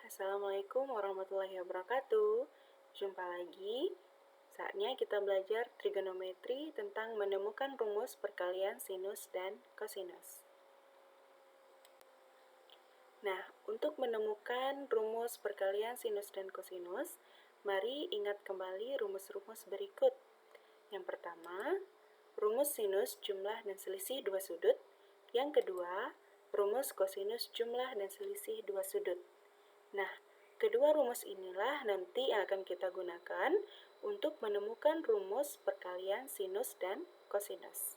Assalamualaikum warahmatullahi wabarakatuh. Jumpa lagi. Saatnya kita belajar trigonometri tentang menemukan rumus perkalian sinus dan kosinus. Nah, untuk menemukan rumus perkalian sinus dan kosinus, mari ingat kembali rumus-rumus berikut. Yang pertama, rumus sinus jumlah dan selisih dua sudut. Yang kedua, rumus kosinus jumlah dan selisih dua sudut. Nah, kedua rumus inilah nanti yang akan kita gunakan untuk menemukan rumus perkalian sinus dan kosinus.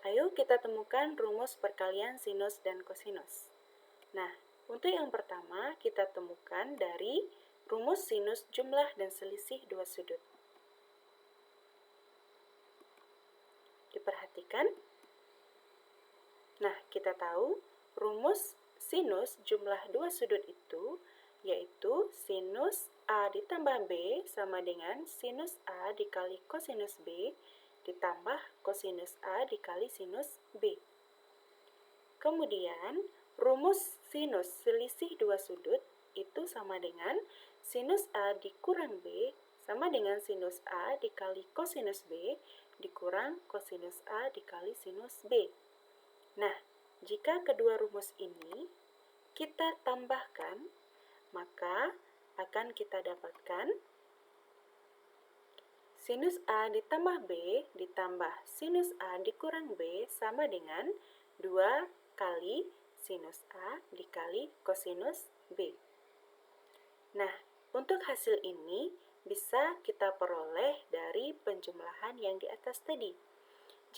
Ayo kita temukan rumus perkalian sinus dan kosinus. Nah, untuk yang pertama kita temukan dari rumus sinus jumlah dan selisih dua sudut. Diperhatikan. Nah, kita tahu rumus sinus jumlah dua sudut itu yaitu sinus A ditambah B sama dengan sinus A dikali kosinus B ditambah kosinus A dikali sinus B. Kemudian, rumus sinus selisih dua sudut itu sama dengan sinus A dikurang B sama dengan sinus A dikali kosinus B dikurang kosinus A dikali sinus B. Nah, jika kedua rumus ini kita tambahkan, maka akan kita dapatkan sinus A ditambah B ditambah sinus A dikurang B sama dengan 2 kali sinus A dikali kosinus B. Nah, untuk hasil ini bisa kita peroleh dari penjumlahan yang di atas tadi.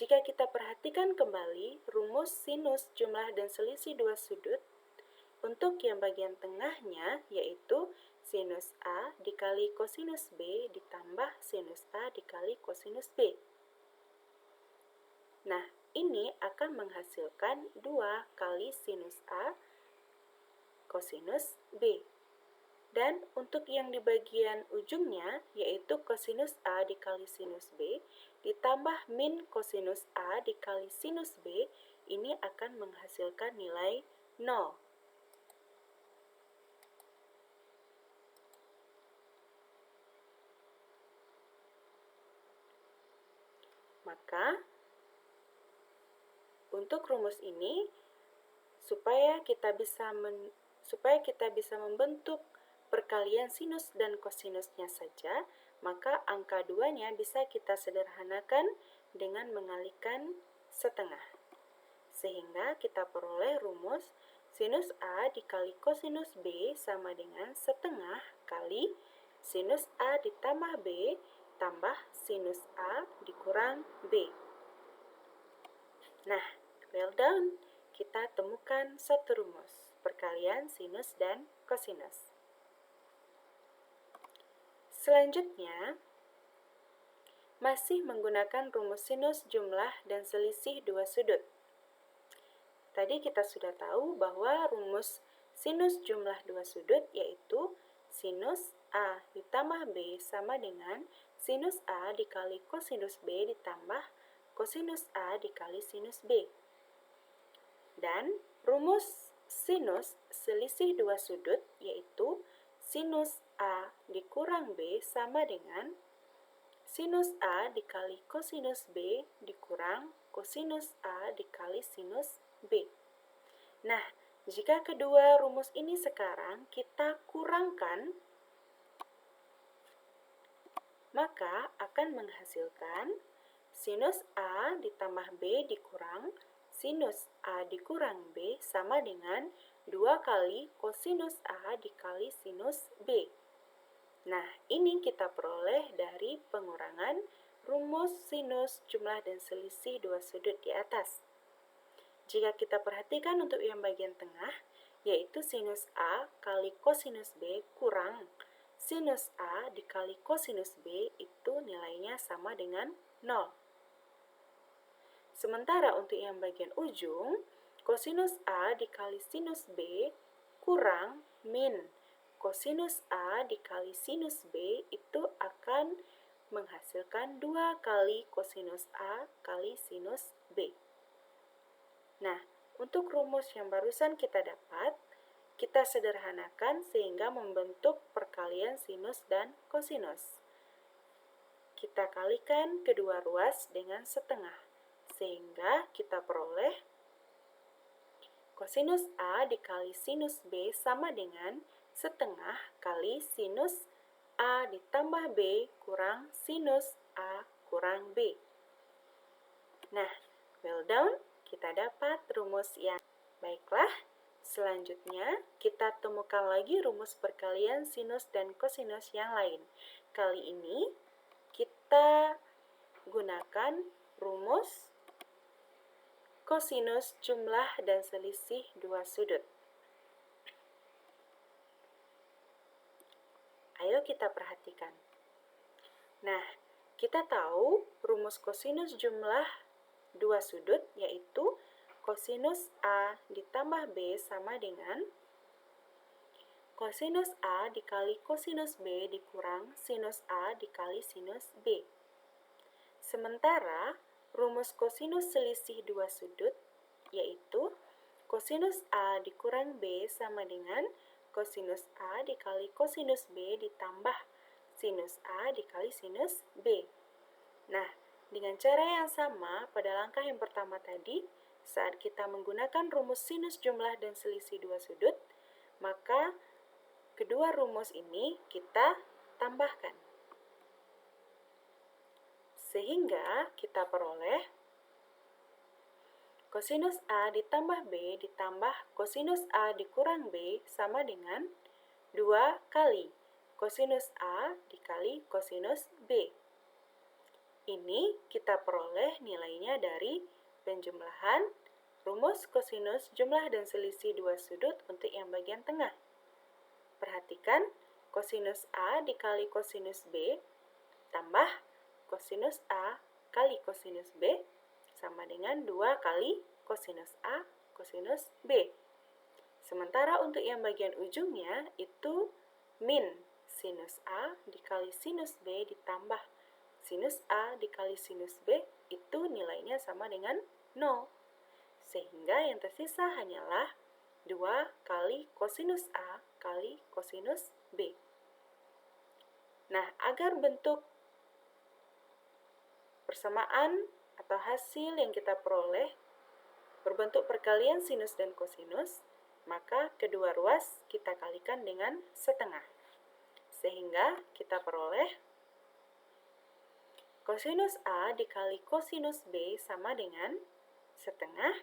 Jika kita perhatikan kembali rumus sinus jumlah dan selisih dua sudut, untuk yang bagian tengahnya yaitu sinus A dikali kosinus B ditambah sinus A dikali kosinus B. Nah, ini akan menghasilkan 2 kali sinus A kosinus B. Dan untuk yang di bagian ujungnya yaitu kosinus A dikali sinus B ditambah min kosinus A dikali sinus B, ini akan menghasilkan nilai 0. Maka, untuk rumus ini, supaya kita bisa membentuk perkalian sinus dan kosinusnya saja, maka angka 2-nya bisa kita sederhanakan dengan mengalikan setengah. Sehingga kita peroleh rumus sinus A dikali kosinus B sama dengan setengah kali sinus A ditambah B tambah sinus A dikurang B. Nah, well done. Kita temukan satu rumus perkalian sinus dan kosinus. Selanjutnya, masih menggunakan rumus sinus jumlah dan selisih dua sudut. Tadi kita sudah tahu bahwa rumus sinus jumlah dua sudut yaitu sinus A ditambah B sama dengan sinus A dikali kosinus B ditambah kosinus A dikali sinus B. Dan rumus sinus selisih dua sudut yaitu sinus A dikurang B sama dengan sinus A dikali kosinus B dikurang kosinus A dikali sinus B. Nah, jika kedua rumus ini sekarang kita kurangkan, maka akan menghasilkan sinus A ditambah B dikurang sinus A dikurang B sama dengan 2 kali kosinus A dikali sinus B. Nah, ini kita peroleh dari pengurangan rumus sinus jumlah dan selisih dua sudut di atas. Jika kita perhatikan untuk yang bagian tengah, yaitu sinus A kali kosinus B kurang sinus A dikali kosinus B itu nilainya sama dengan 0. Sementara untuk yang bagian ujung, kosinus A dikali sinus B kurang min kosinus A dikali sinus B itu akan menghasilkan 2 kali kosinus A kali sinus B. Nah, untuk rumus yang barusan kita dapat, kita sederhanakan sehingga membentuk perkalian sinus dan kosinus. Kita kalikan kedua ruas dengan setengah, sehingga kita peroleh kosinus A dikali sinus B sama dengan setengah kali sinus A ditambah B kurang sinus A kurang B. Nah, well done, kita dapat rumus yang baiklah. Selanjutnya, kita temukan lagi rumus perkalian sinus dan kosinus yang lain. Kali ini, kita gunakan rumus kosinus jumlah dan selisih dua sudut. Ayo kita perhatikan. Nah, kita tahu rumus kosinus jumlah dua sudut yaitu kosinus A ditambah B sama dengan kosinus A dikali kosinus B dikurang sinus A dikali sinus B. Sementara rumus kosinus selisih dua sudut yaitu kosinus A dikurang B sama dengan kosinus A dikali kosinus B ditambah sinus A dikali sinus B. Nah, dengan cara yang sama pada langkah yang pertama tadi, saat kita menggunakan rumus sinus jumlah dan selisih dua sudut, maka kedua rumus ini kita tambahkan. Sehingga kita peroleh kosinus A ditambah B ditambah kosinus A dikurang B sama dengan 2 kali kosinus A dikali kosinus B. Ini kita peroleh nilainya dari penjumlahan rumus kosinus jumlah dan selisih dua sudut untuk yang bagian tengah. Perhatikan, kosinus A dikali kosinus B tambah kosinus A kali kosinus B sama dengan 2 kali kosinus A kosinus B. Sementara untuk yang bagian ujungnya itu min sinus A dikali sinus B ditambah sinus A dikali sinus B itu nilainya sama dengan 0. Sehingga yang tersisa hanyalah 2 kali kosinus A kali kosinus B. Nah, agar bentuk persamaan atau hasil yang kita peroleh berbentuk perkalian sinus dan kosinus, maka kedua ruas kita kalikan dengan setengah. Sehingga kita peroleh kosinus A dikali kosinus B sama dengan setengah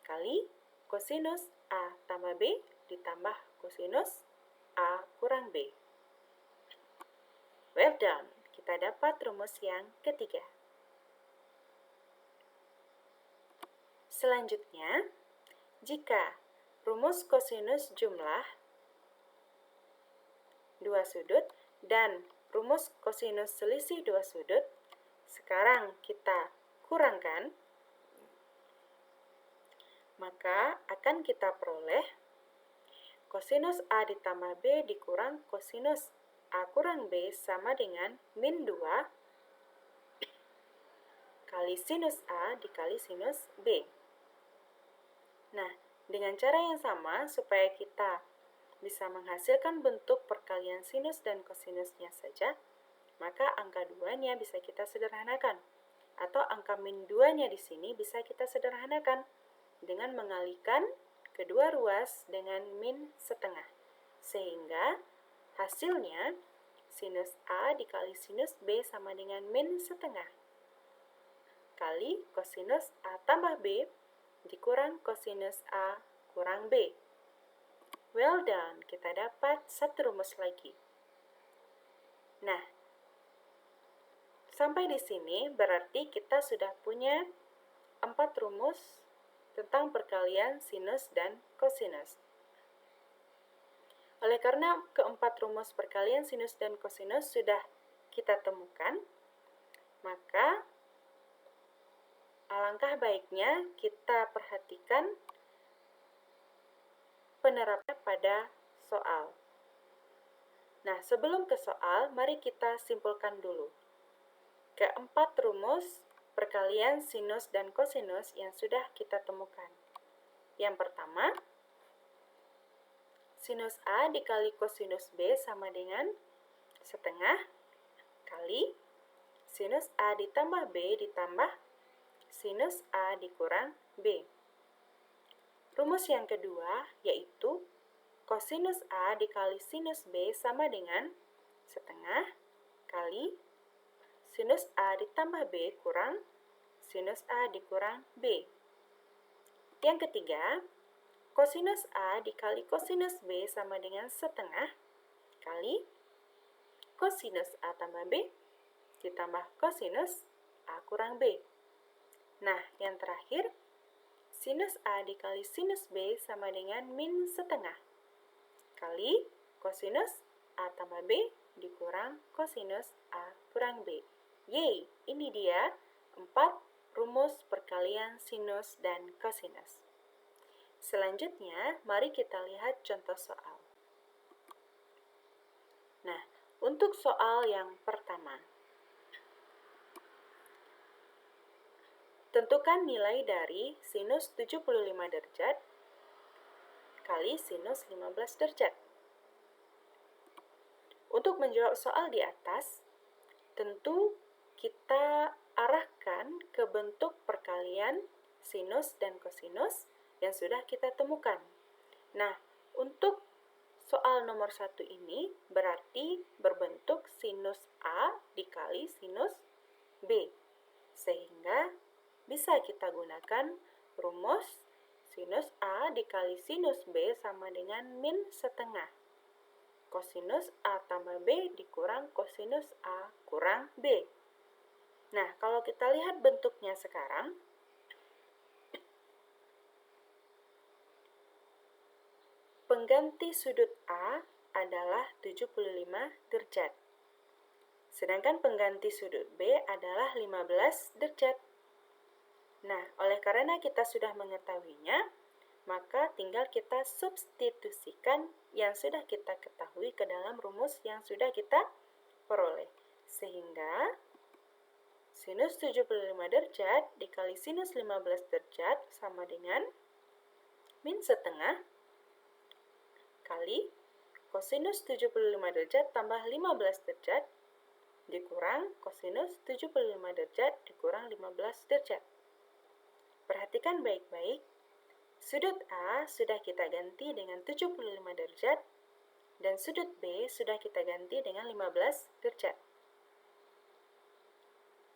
kali kosinus A tambah B ditambah kosinus A kurang B. Well done, kita dapat rumus yang ketiga. Selanjutnya, jika rumus kosinus jumlah dua sudut dan rumus kosinus selisih dua sudut sekarang kita kurangkan, maka akan kita peroleh kosinus A ditambah B dikurang kosinus A kurang B sama dengan min 2 kali sinus A dikali sinus B. Nah, dengan cara yang sama, supaya kita bisa menghasilkan bentuk perkalian sinus dan kosinusnya saja, maka angka 2-nya bisa kita sederhanakan. Atau angka min 2-nya di sini bisa kita sederhanakan dengan mengalihkan kedua ruas dengan min setengah. Sehingga hasilnya sinus A dikali sinus B sama dengan min setengah kali kosinus A tambah B dikurang kosinus A kurang B. Well done, kita dapat satu rumus lagi. Nah, sampai di sini berarti kita sudah punya 4 rumus tentang perkalian sinus dan kosinus. Oleh karena keempat rumus perkalian sinus dan kosinus sudah kita temukan, maka alangkah baiknya kita perhatikan penerapan pada soal. Nah, sebelum ke soal, mari kita simpulkan dulu keempat rumus perkalian sinus dan kosinus yang sudah kita temukan. Yang pertama, Kosinus A dikali kosinus B sama dengan setengah kali sinus A ditambah B ditambah sinus A dikurang B. Rumus yang kedua yaitu kosinus A dikali sinus B sama dengan setengah kali sinus A ditambah B kurang sinus A dikurang B. Yang ketiga, kosinus A dikali kosinus B sama dengan setengah kali kosinus A tambah B ditambah kosinus A kurang B. Nah, yang terakhir, sinus A dikali sinus B sama dengan min setengah kali kosinus A tambah B dikurang kosinus A kurang B. Yeay, ini dia 4 rumus perkalian sinus dan kosinus. Selanjutnya, mari kita lihat contoh soal. Nah, untuk soal yang pertama, tentukan nilai dari sinus 75 derajat kali sinus 15 derajat. Untuk menjawab soal di atas, tentu kita arahkan ke bentuk perkalian sinus dan kosinus yang sudah kita temukan. Nah, untuk soal nomor 1 ini berarti berbentuk sinus A dikali sinus B. Sehingga bisa kita gunakan rumus sinus A dikali sinus B sama dengan min setengah. Kosinus A tambah B dikurang kosinus A kurang B. Nah, kalau kita lihat bentuknya sekarang, pengganti sudut A adalah 75 derajat. Sedangkan pengganti sudut B adalah 15 derajat. Nah, oleh karena kita sudah mengetahuinya, maka tinggal kita substitusikan yang sudah kita ketahui ke dalam rumus yang sudah kita peroleh. Sehingga sinus 75 derajat dikali sinus 15 derajat sama dengan min setengah kali kosinus 75 derajat tambah 15 derajat dikurang kosinus 75 derajat dikurang 15 derajat. Perhatikan baik-baik, sudut A sudah kita ganti dengan 75 derajat dan sudut B sudah kita ganti dengan 15 derajat.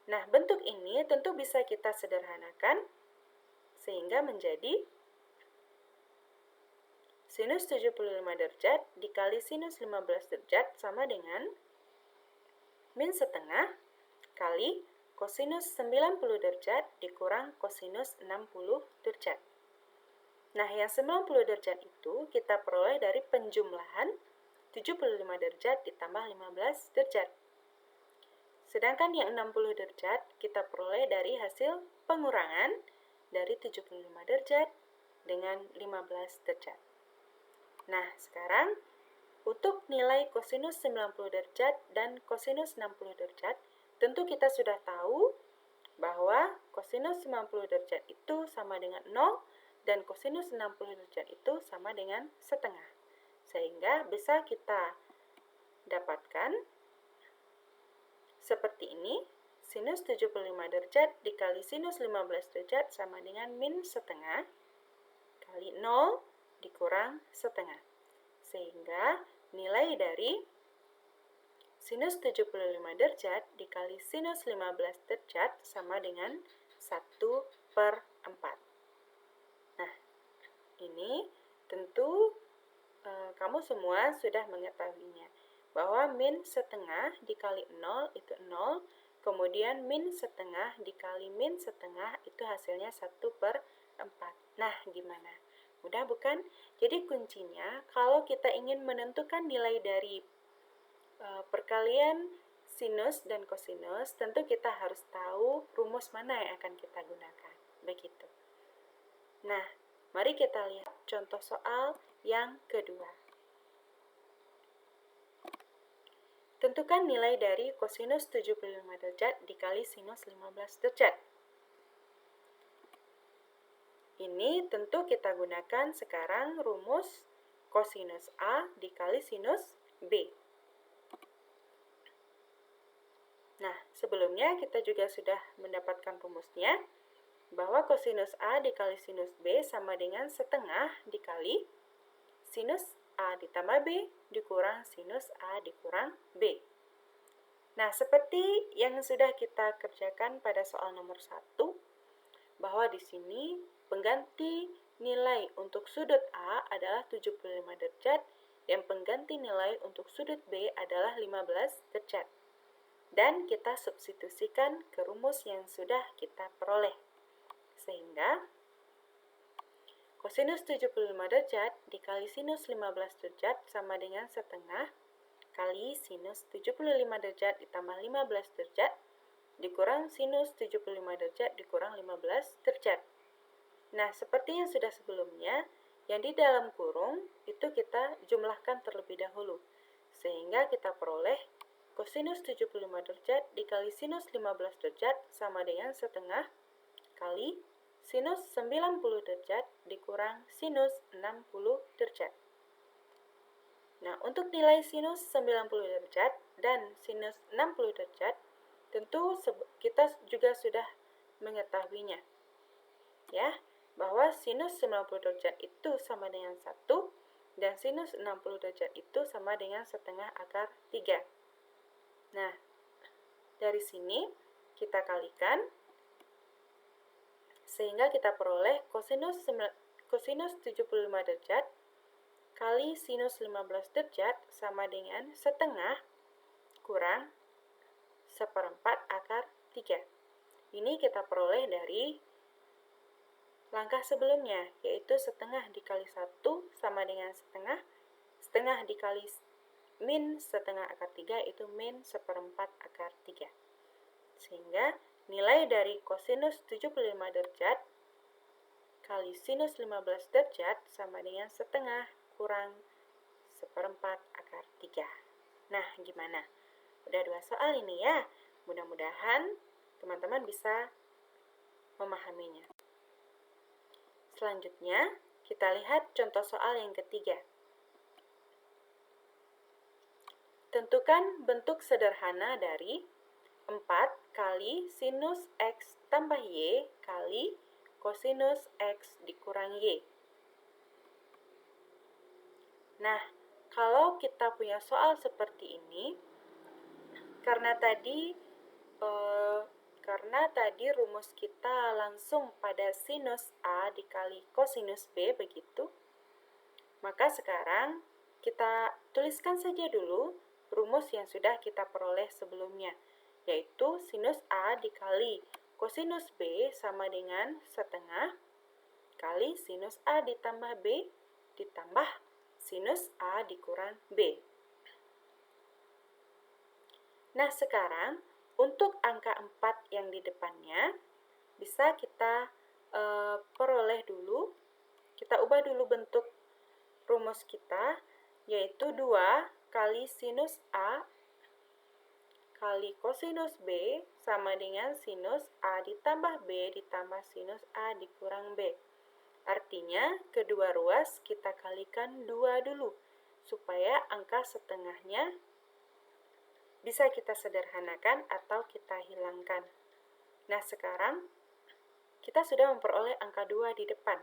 Nah, bentuk ini tentu bisa kita sederhanakan sehingga menjadi sinus 75 derajat dikali sinus 15 derajat sama dengan min setengah kali kosinus 90 derajat dikurang kosinus 60 derajat. Nah, yang 90 derajat itu kita peroleh dari penjumlahan 75 derajat ditambah 15 derajat. Sedangkan yang 60 derajat kita peroleh dari hasil pengurangan dari 75 derajat dengan 15 derajat. Nah, sekarang untuk nilai kosinus 90 derajat dan kosinus 60 derajat, tentu kita sudah tahu bahwa kosinus 90 derajat itu sama dengan 0 dan kosinus 60 derajat itu sama dengan setengah. Sehingga bisa kita dapatkan seperti ini, sinus 75 derajat dikali sinus 15 derajat sama dengan min setengah kali 0 dikurang setengah. Sehingga nilai dari sinus 75 derajat dikali sinus 15 derajat sama dengan 1/4. Nah, ini tentu kamu semua sudah mengetahuinya, bahwa min setengah dikali 0 itu 0, kemudian min setengah dikali min setengah itu hasilnya 1/4. Nah, gimana? Mudah bukan? Jadi kuncinya, kalau kita ingin menentukan nilai dari perkalian sinus dan kosinus, tentu kita harus tahu rumus mana yang akan kita gunakan. Begitu. Nah, mari kita lihat contoh soal yang kedua. Tentukan nilai dari kosinus 75 derajat dikali sinus 15 derajat. Ini tentu kita gunakan sekarang rumus kosinus A dikali sinus B. Nah, sebelumnya kita juga sudah mendapatkan rumusnya, bahwa kosinus A dikali sinus B sama dengan setengah dikali sinus A ditambah B dikurang sinus A dikurang B. Nah, seperti yang sudah kita kerjakan pada soal nomor 1, bahwa di sini pengganti nilai untuk sudut A adalah 75 derajat dan pengganti nilai untuk sudut B adalah 15 derajat. Dan kita substitusikan ke rumus yang sudah kita peroleh. Sehingga kosinus 75 derajat dikali sinus 15 derajat sama dengan setengah kali sinus 75 derajat ditambah 15 derajat dikurang sinus 75 derajat dikurang 15 derajat. Nah, seperti yang sudah sebelumnya, yang di dalam kurung itu kita jumlahkan terlebih dahulu. Sehingga kita peroleh kosinus 75 derajat dikali sinus 15 derajat sama dengan setengah kali sinus 90 derajat dikurang sinus 60 derajat. Nah, untuk nilai sinus 90 derajat dan sinus 60 derajat, tentu kita juga sudah mengetahuinya. Ya, bahwa sinus 90 derajat itu sama dengan 1 dan sinus 60 derajat itu sama dengan setengah akar 3. Nah, dari sini kita kalikan sehingga kita peroleh kosinus 75 derajat kali sinus 15 derajat sama dengan setengah kurang seperempat akar 3. Ini kita peroleh dari langkah sebelumnya, yaitu setengah dikali 1 sama dengan setengah, setengah dikali min setengah akar 3 itu min seperempat akar 3. Sehingga nilai dari kosinus 75 derajat kali sinus 15 derajat sama dengan setengah kurang seperempat akar 3. Nah, gimana? Udah 2 soal ini ya. Mudah-mudahan teman-teman bisa memahaminya. Selanjutnya, kita lihat contoh soal yang ketiga. Tentukan bentuk sederhana dari 4 kali sinus X tambah Y kali kosinus X dikurang Y. Nah, kalau kita punya soal seperti ini, karena tadi rumus kita langsung pada sinus A dikali kosinus B begitu, maka sekarang kita tuliskan saja dulu rumus yang sudah kita peroleh sebelumnya, yaitu sinus A dikali kosinus B sama dengan setengah kali sinus A ditambah B ditambah sinus A dikurang B. Nah, sekarang untuk angka 4 yang di depannya bisa kita peroleh dulu, kita ubah dulu bentuk rumus kita, yaitu 2 kali sinus A kali kosinus B sama dengan sinus A ditambah B ditambah sinus A dikurang B. Artinya, kedua ruas kita kalikan 2 dulu, supaya angka setengahnya bisa kita sederhanakan atau kita hilangkan. Nah, sekarang kita sudah memperoleh angka 2 di depan.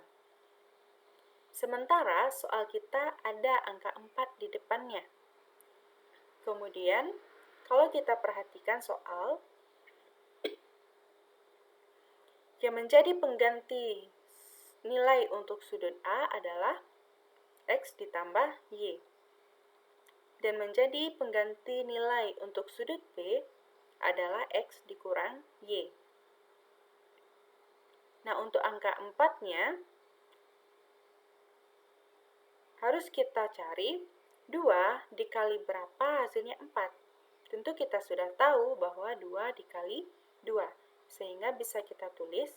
Sementara soal kita ada angka 4 di depannya. Kemudian, kalau kita perhatikan soal, yang menjadi pengganti nilai untuk sudut A adalah X ditambah Y. Dan menjadi pengganti nilai untuk sudut B adalah X dikurang Y. Nah, untuk angka 4-nya, harus kita cari 2 dikali berapa hasilnya 4. Tentu kita sudah tahu bahwa 2 dikali 2, sehingga bisa kita tulis.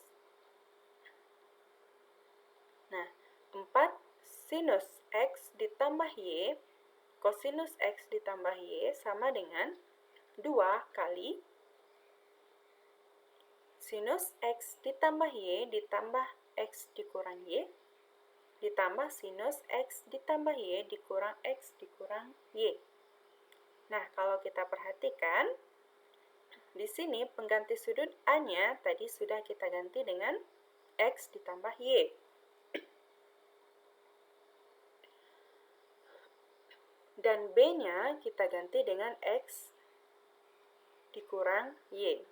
Nah, 4 sinus X ditambah Y, kosinus X ditambah Y sama dengan 2 kali sinus X ditambah Y ditambah X dikurang Y, ditambah sinus X ditambah Y dikurang X dikurang Y. Nah, kalau kita perhatikan, di sini pengganti sudut A-nya tadi sudah kita ganti dengan X ditambah Y. Dan B-nya kita ganti dengan X dikurang Y.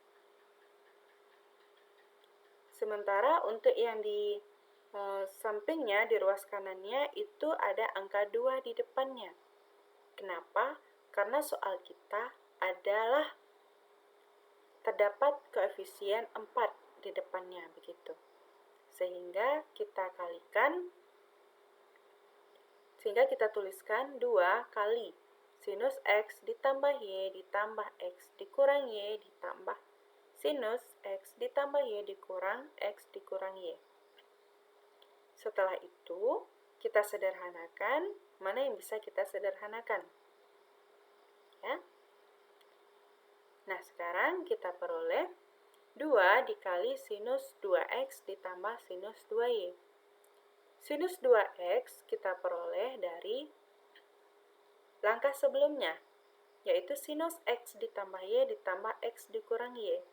Sementara untuk yang di sampingnya, di ruas kanannya, itu ada angka 2 di depannya. Kenapa? Karena soal kita adalah terdapat koefisien 4 di depannya, begitu. Sehingga kita tuliskan 2 kali sinus X ditambah Y ditambah X dikurang Y ditambah sinus X ditambah Y dikurang X dikurang Y. Setelah itu, kita sederhanakan. Mana yang bisa kita sederhanakan? Ya. Nah, sekarang kita peroleh 2 dikali sinus 2X ditambah sinus 2Y. Sinus 2X kita peroleh dari langkah sebelumnya, yaitu sinus X ditambah Y ditambah X dikurang Y.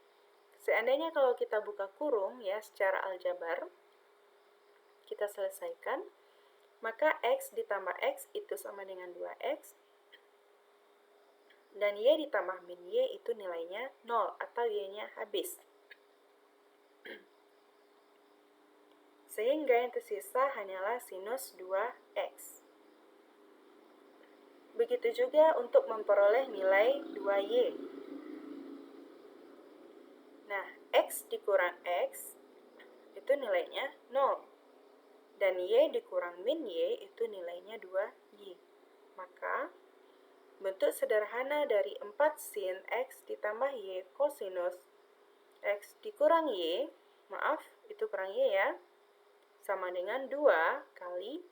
Seandainya kalau kita buka kurung ya secara aljabar, kita selesaikan, maka X ditambah X itu sama dengan 2X, dan Y ditambah min Y itu nilainya 0 atau Y-nya habis. Sehingga yang tersisa hanyalah sinus 2X. Begitu juga untuk memperoleh nilai 2Y. Nah, X dikurang X itu nilainya 0. Dan Y dikurang min Y itu nilainya 2Y. Maka, bentuk sederhana dari 4 sin X ditambah Y kosinus X dikurang Y, maaf, itu kurang Y ya, sama dengan 2 kali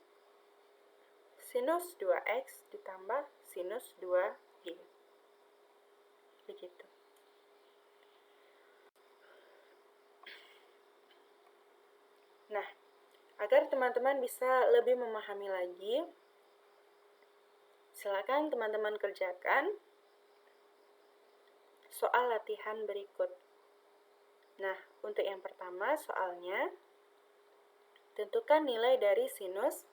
sinus 2X ditambah sinus 2Y. Begitu. Nah, agar teman-teman bisa lebih memahami lagi, silakan teman-teman kerjakan soal latihan berikut. Nah, untuk yang pertama soalnya, tentukan nilai dari sinus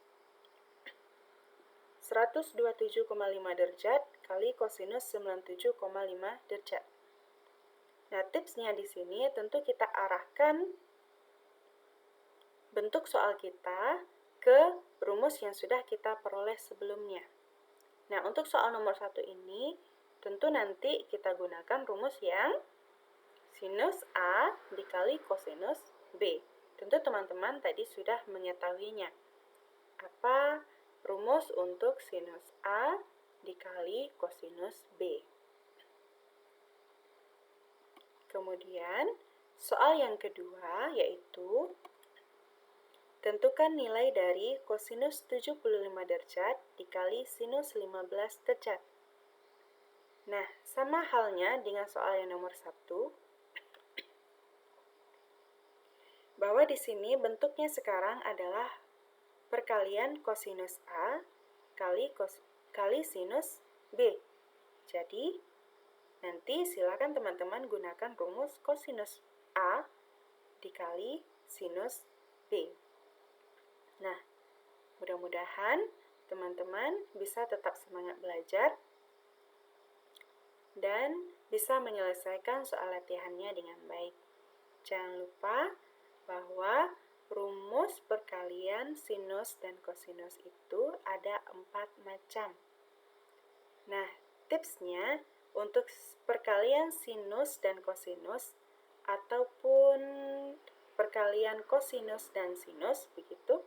127,5 derajat kali kosinus 97,5 derajat. Nah, tipsnya di sini tentu kita arahkan bentuk soal kita ke rumus yang sudah kita peroleh sebelumnya. Nah, untuk soal nomor 1 ini, tentu nanti kita gunakan rumus yang sinus A dikali kosinus B. Tentu teman-teman tadi sudah mengetahuinya. Apa rumus untuk sinus A dikali kosinus B? Kemudian, soal yang kedua yaitu tentukan nilai dari kosinus 75 derajat dikali sinus 15 derajat. Nah, sama halnya dengan soal yang nomor 1, bahwa di sini bentuknya sekarang adalah perkalian kosinus A kali sinus B. Jadi, nanti silakan teman-teman gunakan rumus kosinus A dikali sinus B. Nah, mudah-mudahan teman-teman bisa tetap semangat belajar dan bisa menyelesaikan soal latihannya dengan baik. Jangan lupa bahwa rumus perkalian sinus dan kosinus itu ada 4 macam. Nah, tipsnya untuk perkalian sinus dan kosinus ataupun perkalian kosinus dan sinus, begitu,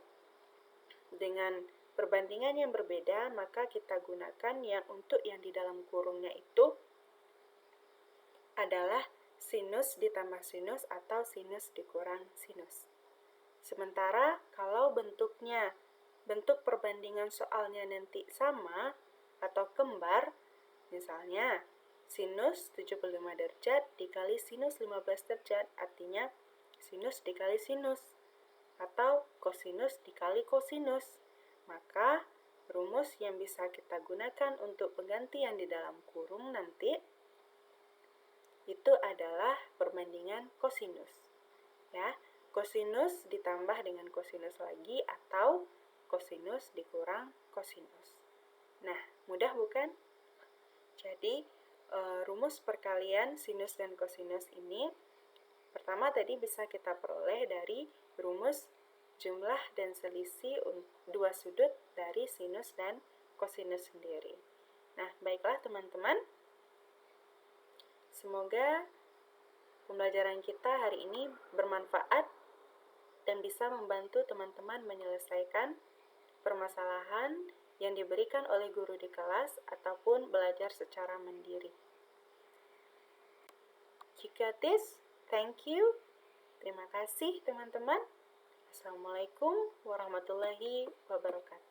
dengan perbandingan yang berbeda, maka kita gunakan yang untuk yang di dalam kurungnya itu adalah sinus ditambah sinus atau sinus dikurang sinus. Sementara kalau bentuk perbandingan soalnya nanti sama atau kembar, misalnya sinus 75 derajat dikali sinus 15 derajat, artinya sinus dikali sinus. atau kosinus dikali kosinus. Maka rumus yang bisa kita gunakan untuk penggantian di dalam kurung nanti itu adalah perbandingan kosinus. Ya, kosinus ditambah dengan kosinus lagi atau kosinus dikurang kosinus. Nah, mudah bukan? Jadi, rumus perkalian sinus dan kosinus ini pertama tadi bisa kita peroleh dari rumus jumlah dan selisih dua sudut dari sinus dan kosinus sendiri. Nah, baiklah teman-teman. Semoga pembelajaran kita hari ini bermanfaat dan bisa membantu teman-teman menyelesaikan permasalahan yang diberikan oleh guru di kelas ataupun belajar secara mandiri. Jika tis, thank you. Terima kasih teman-teman. Assalamualaikum warahmatullahi wabarakatuh.